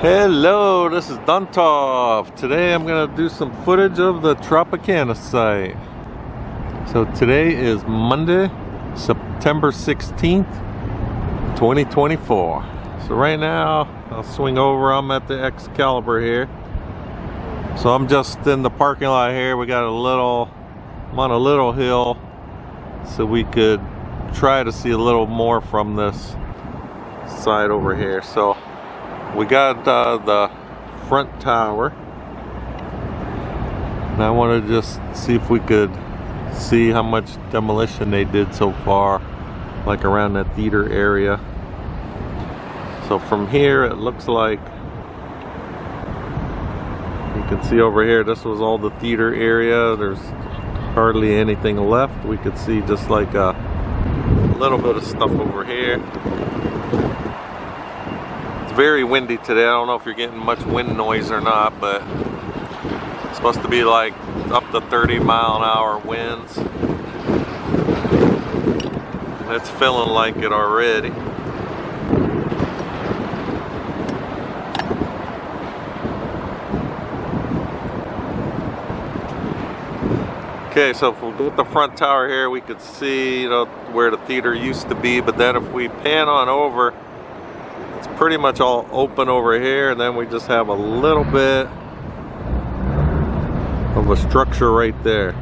Hello, this is Duntov. Today I'm going to do some footage of the Tropicana site. So today is Monday, September 16th, 2024. So right now, I'll swing over. I'm at the Excalibur here. So I'm just in the parking lot here. We got I'm on a little hill, so we could try to see a little more from this side over here. So we got the front tower, and I want to just see if we could see how much demolition they did so far, like around that theater area. So from here it looks like you can see over here, this was all the theater area. There's hardly anything left. We could see just like a little bit of stuff over here. It's very windy today. I don't know if you're getting much wind noise or not, but it's supposed to be like up to 30-mile-an-hour winds. And it's feeling like it already. Okay, so if we go with the front tower here, we could see, where the theater used to be, but then if we pan on over, it's pretty much all open over here, and then we just have a little bit of a structure right there.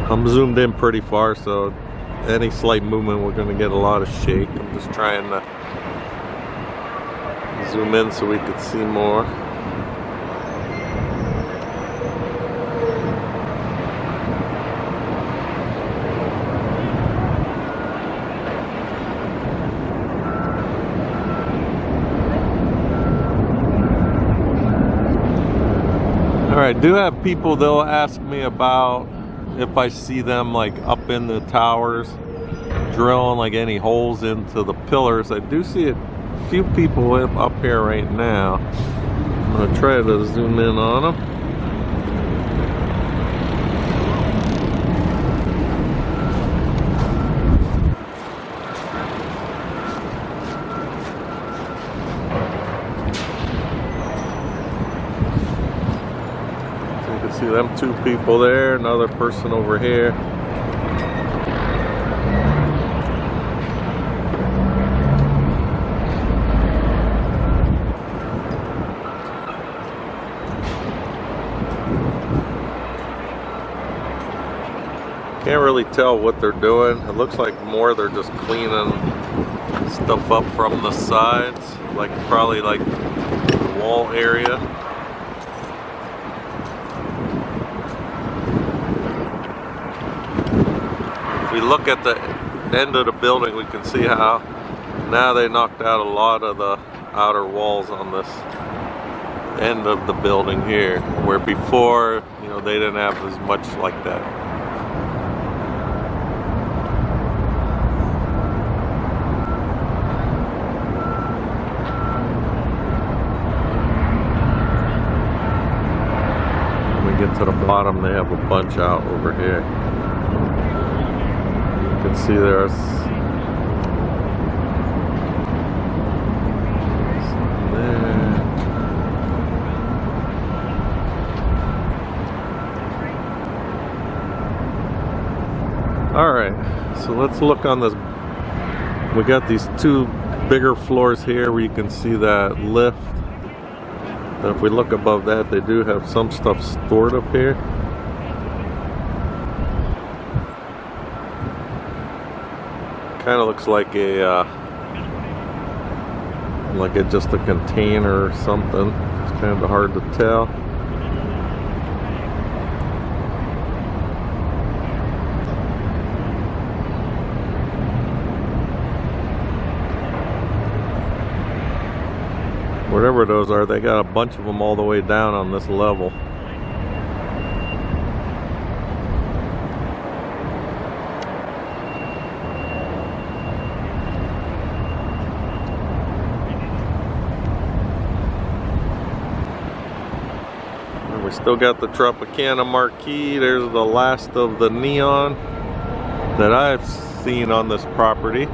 I'm zoomed in pretty far, so any slight movement we're going to get a lot of shake. I'm just trying to zoom in so we could see more. Alright, do have people, they'll ask me about if I see them like up in the towers drilling like any holes into the pillars. I do see a few people up here right now. I'm going to try to zoom in on them. See them two people there, another person over here. Can't really tell what they're doing. It looks like more they're just cleaning stuff up from the sides, like probably like the wall area. If we look at the end of the building, we can see how now they knocked out a lot of the outer walls on this end of the building here, where before, they didn't have as much like that. When we get to the bottom, they have a bunch out over here. You can see there's some there. Alright, so let's look on this. We got these two bigger floors here where you can see that lift. And if we look above that, they do have some stuff stored up here. Kind of looks like just a container or something. It's kind of hard to tell. Whatever those are, they got a bunch of them all the way down on this level. still got the Tropicana marquee. There's the last of the neon that I've seen on this property.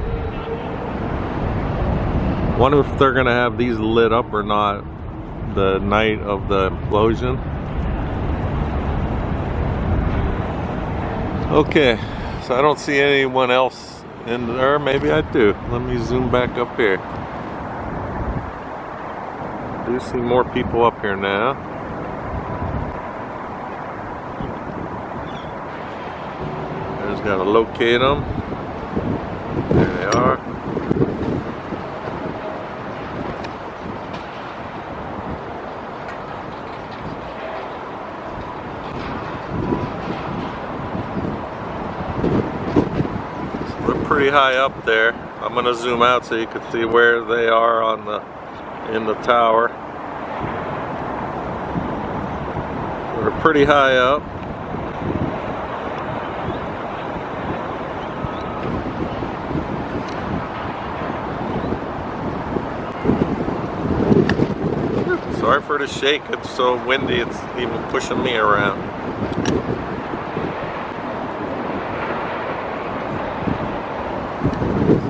Wonder if they're gonna have these lit up or not the night of the implosion. Okay, so I don't see anyone else in there. Maybe I do. Let me zoom back up here. I do see more people up here now. I just gotta locate them. There they are. Pretty high up there. I'm gonna zoom out so you can see where they are on in the tower. We're pretty high up. Sorry for the shake. It's so windy. It's even pushing me around.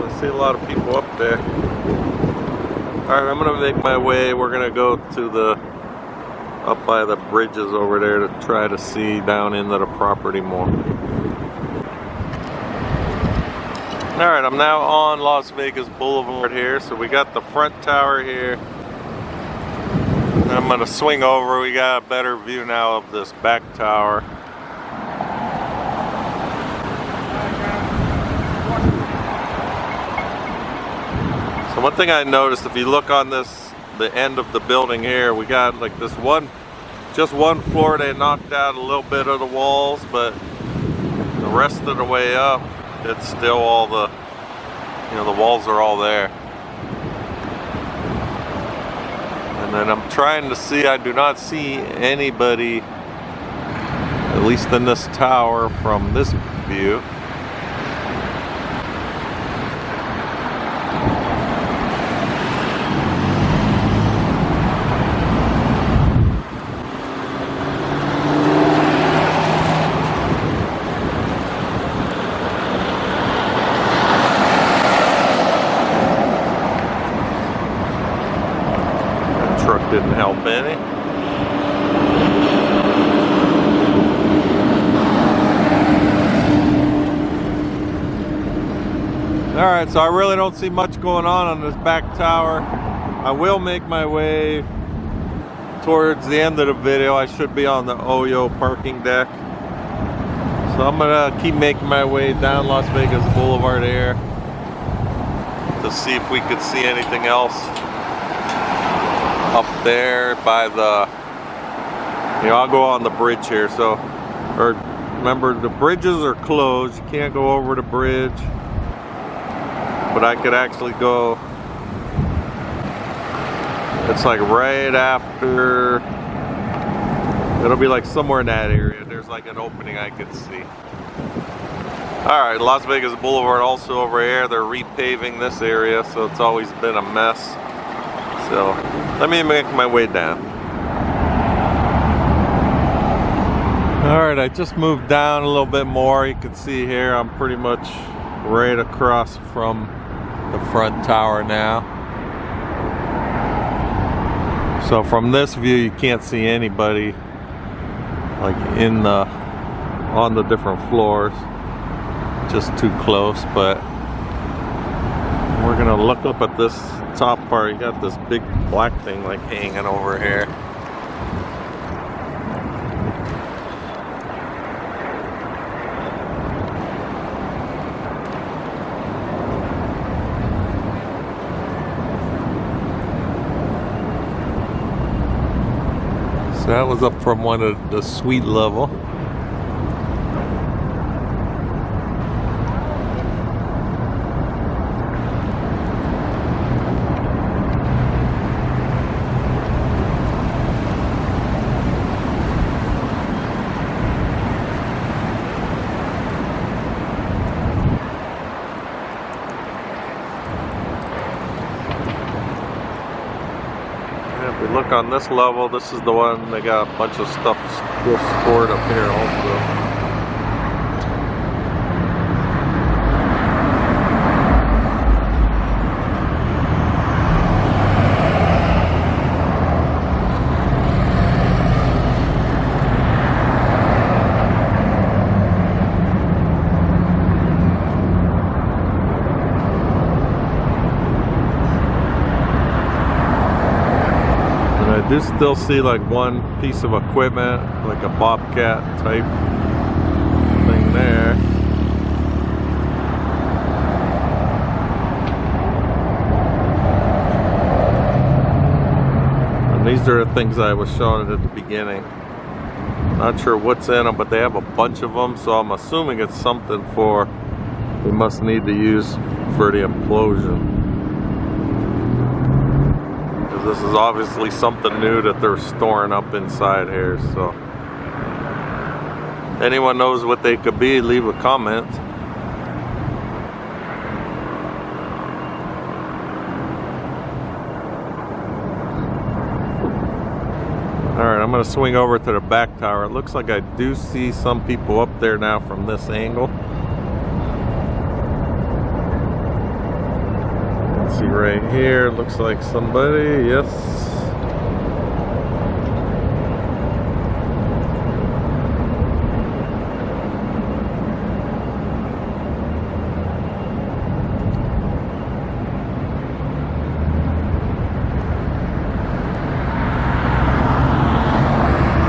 I see a lot of people up there. Alright, I'm gonna make my way. We're gonna go to up by the bridges over there to try to see down into the property more. Alright, I'm now on Las Vegas Boulevard here. So we got the front tower here. I'm gonna swing over. We got a better view now of this back tower. So one thing I noticed, if you look on the end of the building here, we got like this just one floor. They knocked out a little bit of the walls, but the rest of the way up, it's still all the walls are all there. And then I'm trying to see, I do not see anybody, at least in this tower from this view. Didn't help any. Alright, so I really don't see much going on this back tower. I will make my way towards the end of the video. I should be on the Oyo parking deck. So I'm gonna keep making my way down Las Vegas Boulevard here to see if we could see anything else up there by the, I'll go on the bridge here. So, remember, the bridges are closed. You can't go over the bridge, but I could actually go, it's like right after, it'll be like somewhere in that area. There's like an opening I could see. Alright, Las Vegas Boulevard also over here. They're repaving this area, so it's always been a mess. So let me make my way down. Alright, I just moved down a little bit more. You can see here I'm pretty much right across from the front tower now. So from this view you can't see anybody like on the different floors. Just too close, but we're gonna look up at this top part. You got this big black thing like hanging over here. So that was up from one of the suite level. We look on this level, this is the one they got a bunch of stuff still stored up here also. I do still see like one piece of equipment, like a bobcat type thing there. And these are the things I was showing at the beginning. Not sure what's in them, but they have a bunch of them, so I'm assuming it's something for we must need to use for the implosion. This is obviously something new that they're storing up inside here, so anyone knows what they could be, leave a comment. Alright, I'm going to swing over to the back tower. It looks like I do see some people up there now from this angle. See right here, looks like somebody, yes.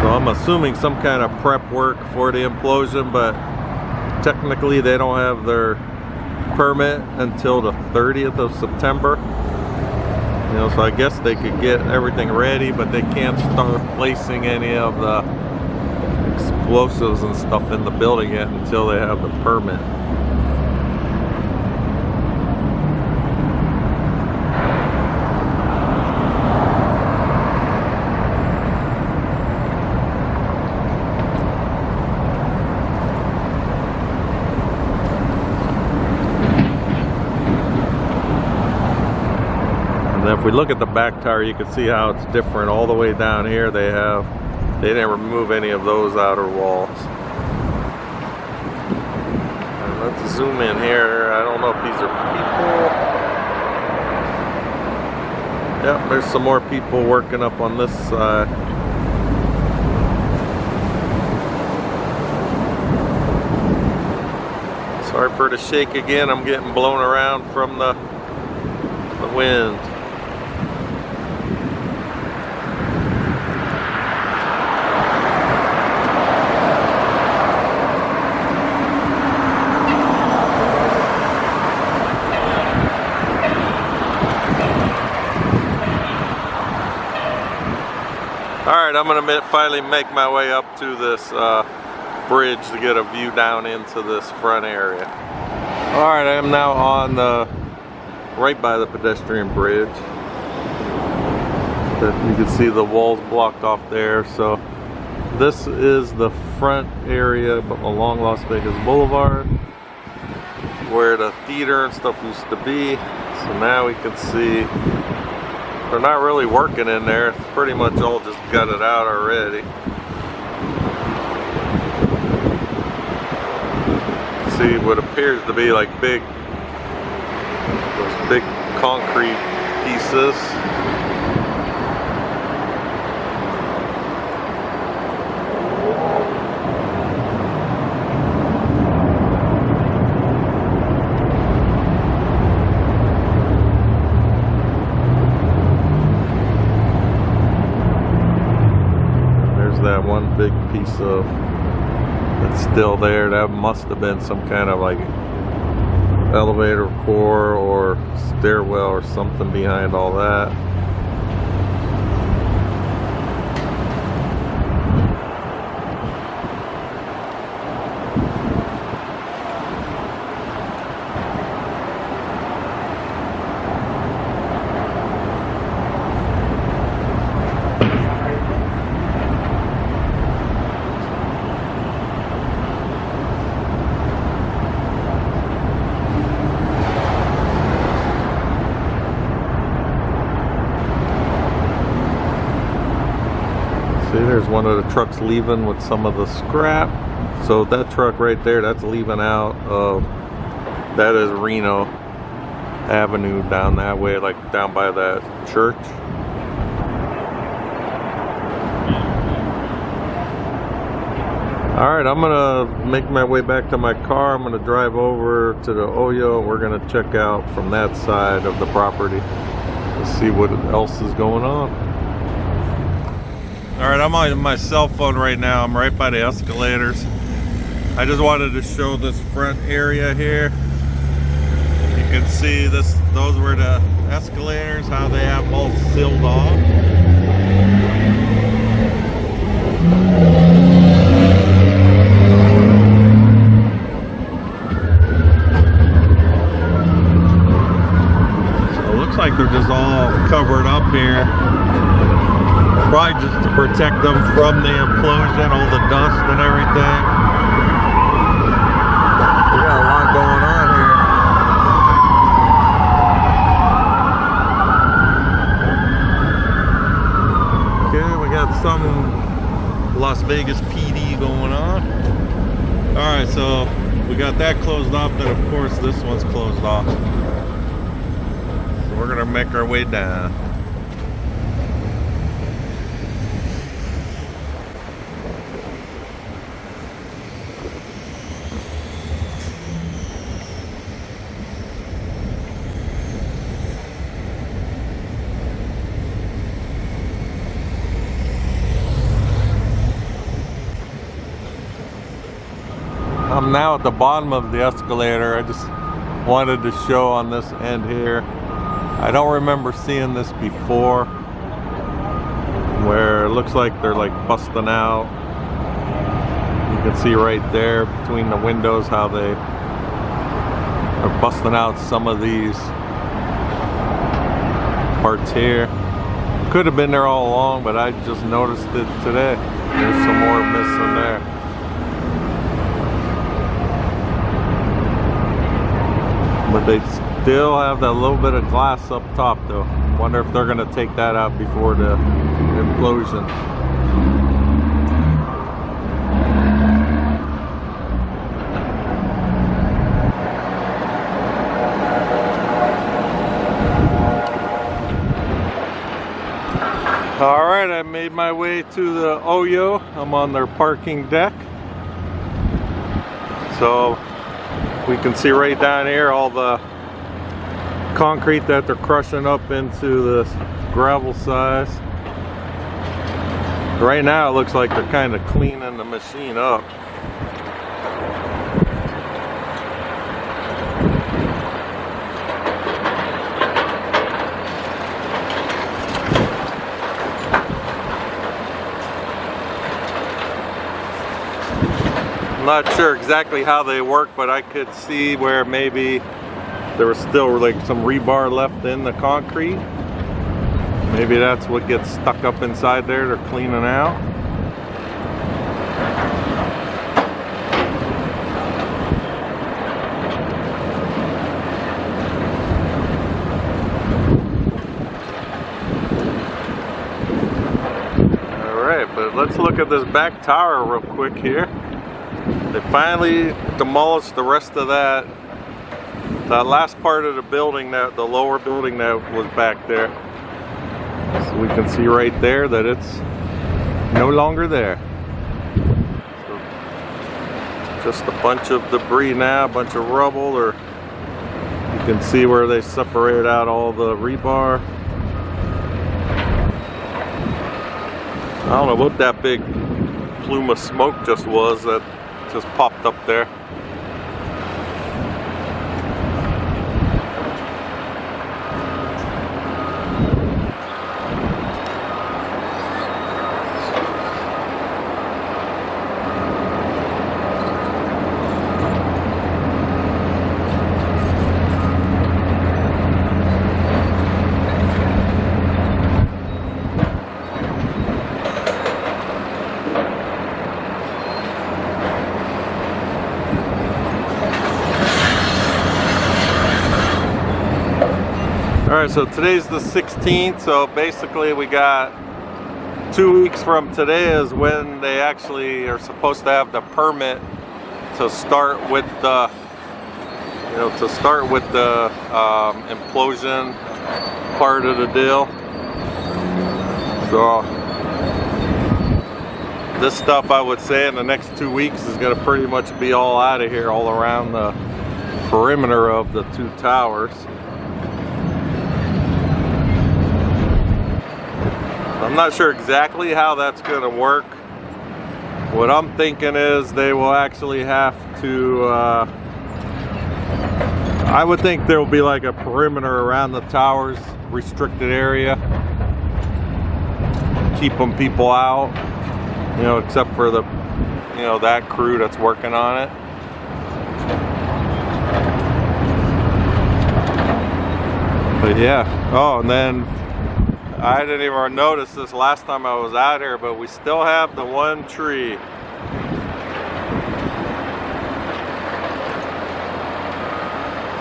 So I'm assuming some kind of prep work for the implosion, but technically they don't have their permit until the 30th of September. You know, so I guess they could get everything ready, but they can't start placing any of the explosives and stuff in the building yet until they have the permit. If we look at the back tower, you can see how it's different. All the way down here they didn't remove any of those outer walls. And let's zoom in here. I don't know if these are people. Yep, there's some more people working up on this side. Sorry for the shake again, I'm getting blown around from the wind. Alright, I'm going to finally make my way up to this bridge to get a view down into this front area. Alright, I am now on the right by the pedestrian bridge. You can see the walls blocked off there. So this is the front area along Las Vegas Boulevard where the theater and stuff used to be. So now we can see they're not really working in there. It's pretty much all just gutted out already. See what appears to be like those big concrete pieces. That one big piece of that's still there. That must have been some kind of like elevator core or stairwell or something behind all that. See, there's one of the trucks leaving with some of the scrap. So that truck right there, that's leaving out of, that is Reno Avenue down that way, like down by that church. Alright, I'm gonna make my way back to my car. I'm gonna drive over to the Oyo. We're gonna check out from that side of the property to see what else is going on. Alright, I'm on my cell phone right now. I'm right by the escalators. I just wanted to show this front area here. You can see this, those were the escalators, how they have both sealed off. So it looks like they're just all covered up here. Probably just to protect them from the implosion, all the dust and everything. We got a lot going on here. Okay, we got some Las Vegas PD going on. Alright, so we got that closed off, then of course this one's closed off. So we're gonna make our way down. I'm now at the bottom of the escalator. I just wanted to show on this end here. I don't remember seeing this before, where it looks like they're like busting out. You can see right there between the windows how they are busting out some of these parts here. Could have been there all along, but I just noticed it today. There's some more missing there. But they still have that little bit of glass up top though. Wonder if they're gonna take that out before the implosion. Alright, I made my way to the Oyo. I'm on their parking deck. So we can see right down here all the concrete that they're crushing up into this gravel size. Right now it looks like they're kind of cleaning the machine up. I'm not sure exactly how they work, but I could see where maybe there was still like some rebar left in the concrete. Maybe that's what gets stuck up inside there. They're cleaning out. All right, but let's look at this back tower real quick here. They finally demolished the rest of that last part of the building, that the lower building that was back there. So we can see right there that it's no longer there. So just a bunch of debris now, a bunch of rubble, or you can see where they separated out all the rebar. I don't know what that big plume of smoke just was that just popped up there. Alright, so today's the 16th, so basically we got 2 weeks from today is when they actually are supposed to have the permit to start with the, implosion part of the deal. So this stuff, I would say, in the next 2 weeks is going to pretty much be all out of here, all around the perimeter of the two towers. I'm not sure exactly how that's going to work. What I'm thinking is they will actually have to, I would think there will be like a perimeter around the towers, restricted area, keeping people out, except for the, that crew that's working on it. But yeah, oh, and then I didn't even notice this last time I was out here, but we still have the one tree.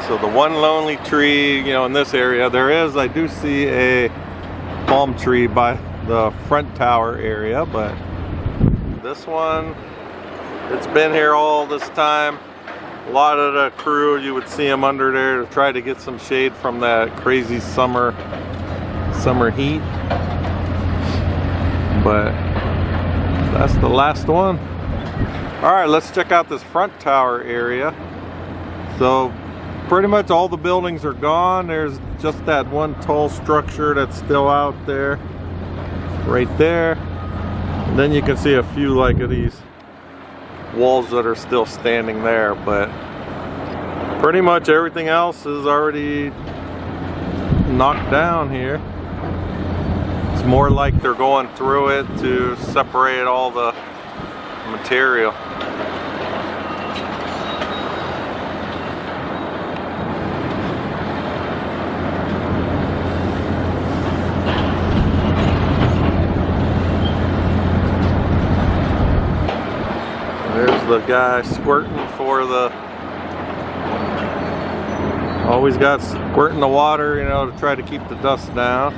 So the one lonely tree, in this area. There is, I do see a palm tree by the front tower area, but this one, it's been here all this time. A lot of the crew, you would see them under there to try to get some shade from that crazy summer heat. But that's the last one. All right, let's check out this front tower area. So pretty much all the buildings are gone. There's just that one tall structure that's still out there, right there. And then you can see a few like of these walls that are still standing there, but pretty much everything else is already knocked down here. It's more like they're going through it to separate all the material. There's the guy squirting for the, always got squirting the water, to try to keep the dust down.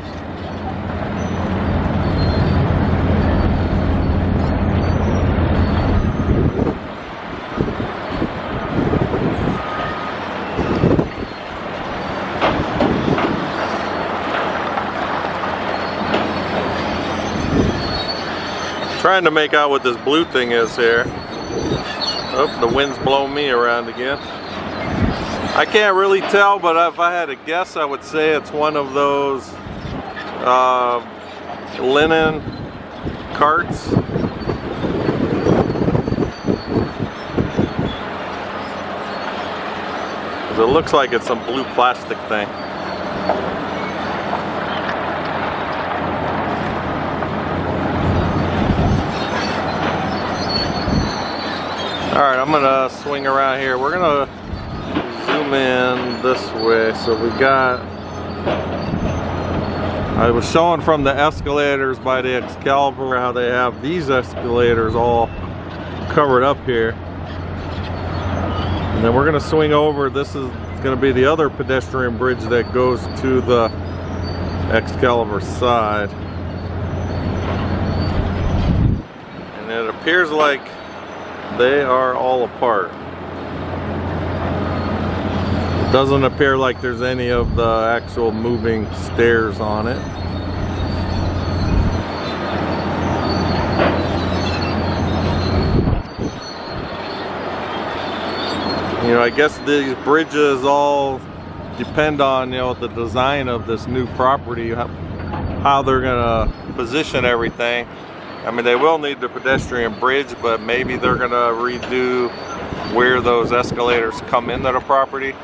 Trying to make out what this blue thing is here. Oh, the wind's blowing me around again. I can't really tell, but if I had to guess, I would say it's one of those linen carts. It looks like it's some blue plastic thing. Alright, I'm gonna swing around here. We're gonna zoom in this way. So we got, I was showing from the escalators by the Excalibur how they have these escalators all covered up here. And then we're gonna swing over. This is gonna be the other pedestrian bridge that goes to the Excalibur side. And it appears like they are all apart. It doesn't appear like there's any of the actual moving stairs on it. I guess these bridges all depend on, the design of this new property, how they're gonna position everything. I mean, they will need the pedestrian bridge, but maybe they're gonna redo where those escalators come into the property.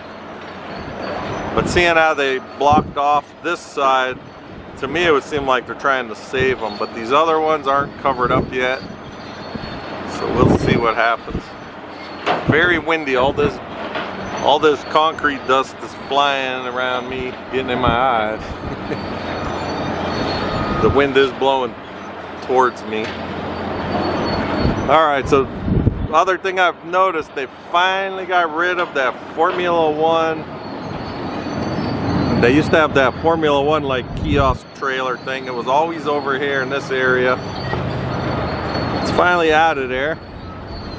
But seeing how they blocked off this side, to me it would seem like they're trying to save them, but these other ones aren't covered up yet. So we'll see what happens. Very windy. All this concrete dust is flying around me, getting in my eyes. The wind is blowing towards me. Alright, so other thing I've noticed, they finally got rid of that Formula One They used to have that Formula One like kiosk trailer thing. It was always over here in this area. It's finally out of there.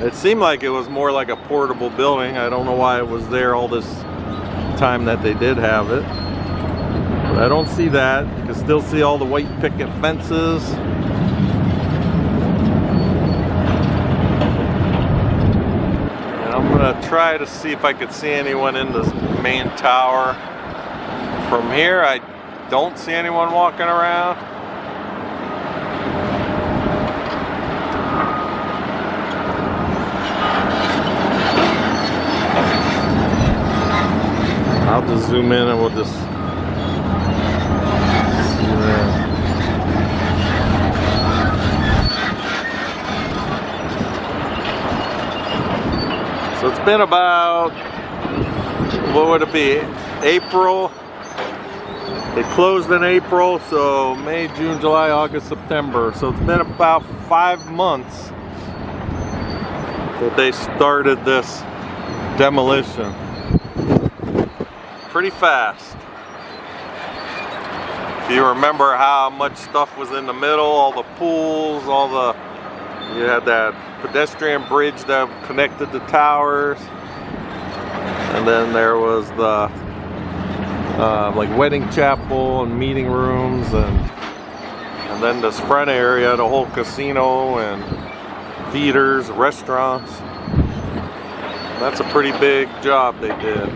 It seemed like it was more like a portable building. I don't know why it was there all this time that they did have it. But I don't see that. You can still see all the white picket fences. And I'm gonna try to see if I could see anyone in this main tower. From here, I don't see anyone walking around. I'll just zoom in and we'll just see that. So it's been about, what would it be, April. They closed in April, so May, June, July, August, September. So it's been about 5 months that they started this demolition. Pretty fast. If you remember how much stuff was in the middle, all the pools, you had that pedestrian bridge that connected the towers, and then there was the like wedding chapel and meeting rooms, and then this front area, the whole casino and theaters, restaurants. That's a pretty big job they did.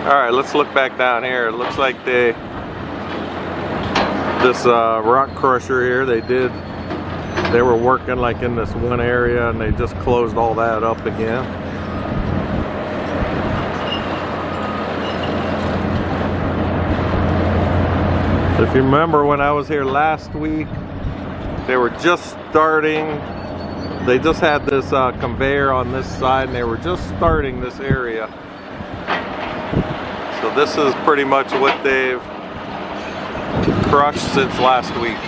Alright, let's look back down here. It looks like this rock crusher here, they were working like in this one area, and they just closed all that up again. If you remember when I was here last week, they were just starting. They just had this conveyor on this side, and they were just starting this area. So this is pretty much what they've crushed since last week.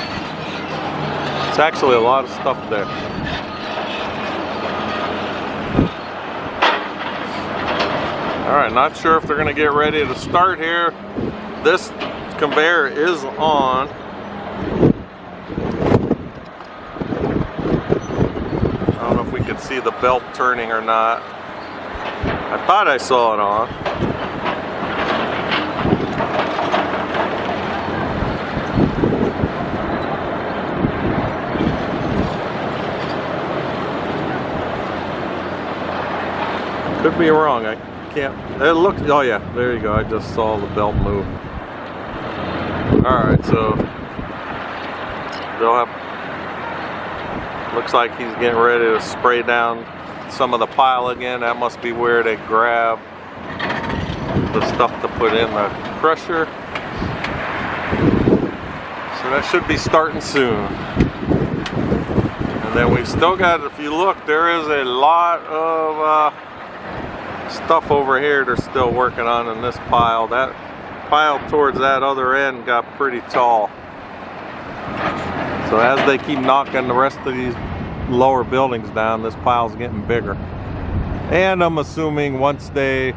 It's actually a lot of stuff there. Alright, not sure if they're going to get ready to start here. This conveyor is on. I don't know if we can see the belt turning or not. I thought I saw it on. Could be wrong. I can't. It looks. Oh yeah, there you go. I just saw the belt move. All right, so they'll have. Looks like he's getting ready to spray down some of the pile again. That must be where they grab the stuff to put in the crusher. So that should be starting soon. And then we've still got. If you look, there is a lot of. Stuff over here they're still working on in this pile. That pile towards that other end got pretty tall. So as they keep knocking the rest of these lower buildings down, this pile's getting bigger. And I'm assuming once they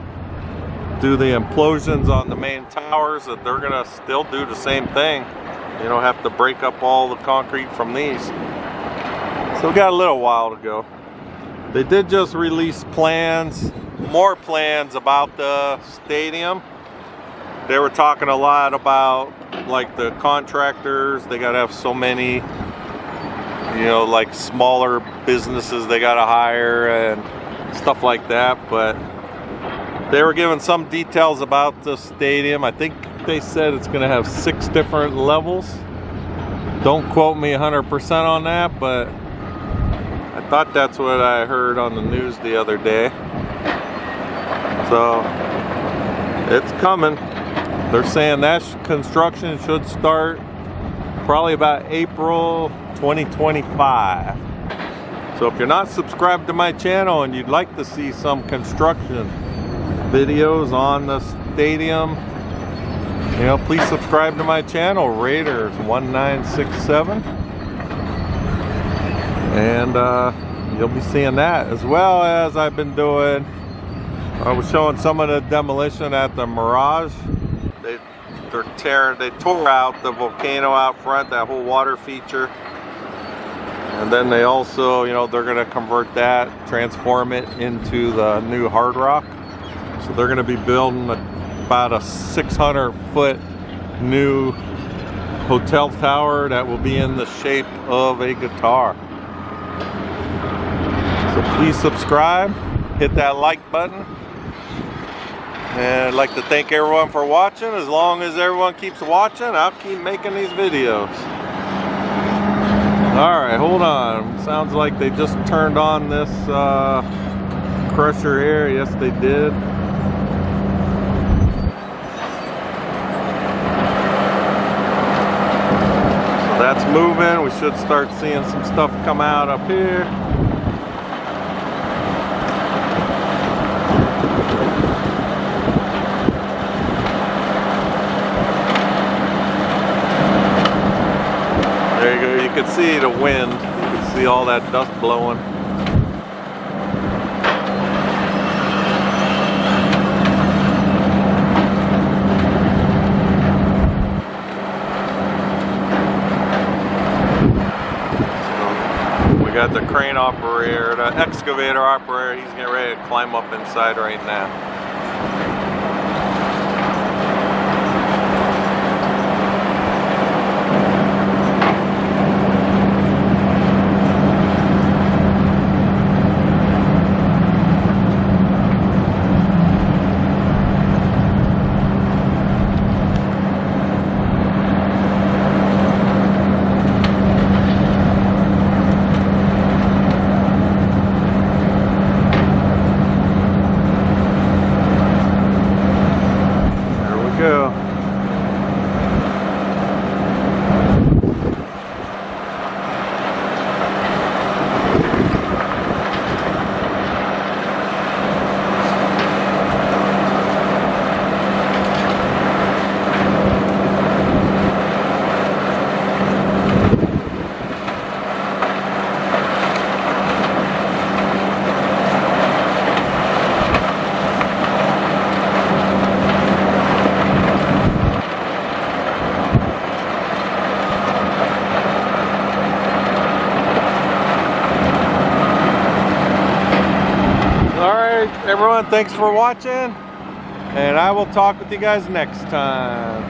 do the implosions on the main towers that they're gonna still do the same thing. You don't have to break up all the concrete from these. So we got a little while to go. They did just release plans, more plans about the stadium. They were talking a lot about like the contractors. They gotta have so many, you know, like smaller businesses they gotta hire and stuff like that. But they were giving some details about the stadium. I think they said it's gonna have 6 different levels. Don't quote me 100% on that, but I thought that's what I heard on the news the other day. So it's coming. They're saying that construction should start probably about April 2025. So if you're not subscribed to my channel and you'd like to see some construction videos on the stadium, you know, please subscribe to my channel, Raiders1967. And you'll be seeing that, as well as I've been doing I was showing some of the demolition at the Mirage. They tore out the volcano out front, that whole water feature. And then they also, you know, they're gonna convert that, transform it into the new Hard Rock. So they're gonna be building about a 600-foot new hotel tower that will be in the shape of a guitar. So please subscribe, hit that like button. And I'd like to thank everyone for watching. As long as everyone keeps watching, I'll keep making these videos. Alright, hold on. Sounds like they just turned on this crusher here. Yes, they did. So that's moving. We should start seeing some stuff come out up here. There you go, you can see the wind, you can see all that dust blowing. So we got the crane operator, the excavator operator, he's getting ready to climb up inside right now. Go. Everyone, thanks for watching, and I will talk with you guys next time.